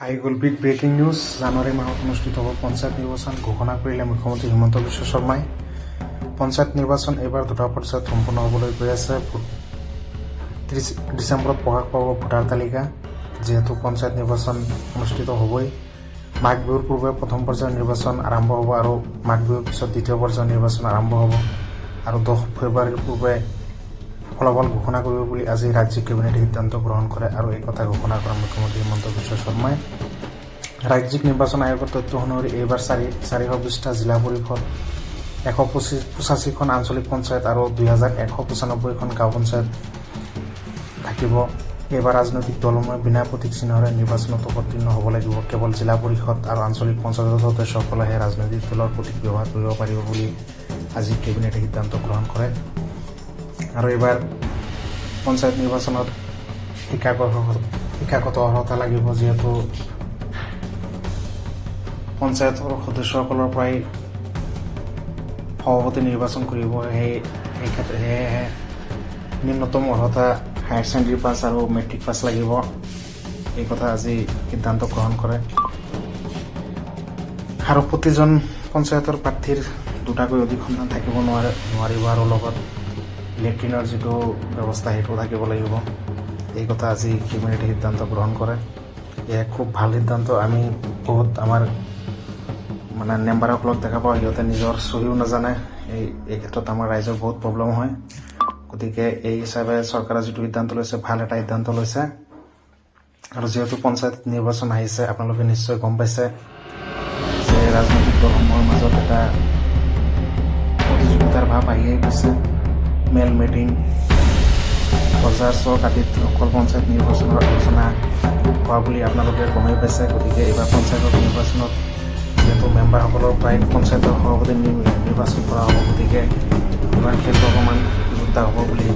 আই গ'ল big breaking news. জানুৱাৰী মাহত অনুষ্ঠিত হ'ব পঞ্চায়ত নিৰ্বাচন ঘোষণা কৰিলে মুখ্যমন্ত্ৰী হিমন্ত বিশ্ব শৰ্মাই। পঞ্চায়ত নিৰ্বাচন এইবাৰ দুটা পৰ্যায়ত সম্পূৰ্ণ হ'বলৈ গৈ আছে। 30 ডিচেম্বৰত প্ৰকাশ পাব ভোটাৰ তালিকা। যিহেতু পঞ্চায়ত নিৰ্বাচন অনুষ্ঠিত হ'বই, মাঘ বিহুৰ পূৰ্বে প্ৰথম পৰ্যায়ৰ নিৰ্বাচন আৰম্ভ হ'ব আৰু মাঘ বিহুৰ পিছত দ্বিতীয় পৰ্যায়ৰ নিৰ্বাচন আৰম্ভ হ'ব আৰু 10 ফেব্ৰুৱাৰীৰ পূৰ্বে ফলাফল ঘোষণা কৰিব বুলি আজি ৰাজ্যিক কেবিনেটে সিদ্ধান্ত গ্ৰহণ কৰে আৰু এই কথা ঘোষণা কৰা মুখ্যমন্ত্ৰী হিমন্ত বিশ্ব শৰ্মাই। ৰাজ্যিক নিৰ্বাচন আয়োগৰ তথ্য অনুসৰি এইবাৰ 420টা জিলা পৰিষদ, 185খন আঞ্চলিক পঞ্চায়ত আৰু 2195খন গাঁও পঞ্চায়ত থাকিব। এইবাৰ ৰাজনৈতিক দলসমূহে বিনা প্ৰতীক চিহ্নৰে নিৰ্বাচনত অৱতীৰ্ণ হ'ব লাগিব। কেৱল জিলা পৰিষদ আৰু আঞ্চলিক পঞ্চায়তৰ সদস্যসকলেহে ৰাজনৈতিক দলৰ প্ৰতীক ব্যৱহাৰ কৰিব পাৰিব বুলি আজি কেবিনেটে সিদ্ধান্ত গ্ৰহণ কৰে। আৰু এইবাৰ পঞ্চায়ত নিৰ্বাচনত শিক্ষাগত অৰ্হতা লাগিব, যিহেতু পঞ্চায়তৰ সদস্যসকলৰ পৰাই সভাপতি নিৰ্বাচন কৰিব। সেয়েহে নিম্নতম অৰ্হতা হায়াৰ ছেকেণ্ডেৰী পাছ আৰু মেট্ৰিক পাছ লাগিব। এই কথা আজি সিদ্ধান্ত গ্ৰহণ কৰে। আৰু প্ৰতিজন পঞ্চায়তৰ প্ৰাৰ্থীৰ দুটাকৈ অধিক সন্তান থাকিব নোৱাৰিব আৰু লগত লেট্ৰিনৰ যিটো ব্যৱস্থা সেইটো থাকিব লাগিব। এই কথা আজি কেবিনেটে সিদ্ধান্ত গ্ৰহণ কৰে। এয়া খুব ভাল সিদ্ধান্ত। আমি বহুত আমাৰ মেম্বাৰসকলক দেখা পাওঁ, সিহঁতে নিজৰ চহীও নাজানে। এই ক্ষেত্ৰত আমাৰ ৰাইজৰ বহুত প্ৰব্লেম হয়। গতিকে এই হিচাপে চৰকাৰে যিটো সিদ্ধান্ত লৈছে, ভাল এটা সিদ্ধান্ত লৈছে। আৰু যিহেতু পঞ্চায়ত নিৰ্বাচন আহিছে, আপোনালোকে নিশ্চয় গম পাইছে যে ৰাজনৈতিক দলসমূহৰ মাজত এটা প্ৰতিযোগিতাৰ ভাৱ আহিয়ে গৈছে। মেল মিটিং, বজাৰ চক আদিত অকল পঞ্চায়ত নিৰ্বাচনৰ আলোচনা হোৱা বুলি আপোনালোকে গমেই পাইছে। গতিকে এইবাৰ পঞ্চায়তৰ নিৰ্বাচনত যিহেতু মেম্বাৰসকলৰ প্ৰায় পঞ্চায়তৰ সভাপতি নিৰ্বাচন কৰা হ'ব, গতিকে এইবাৰ খেলটো অকণমান যোদ্ধা হ'ব বুলি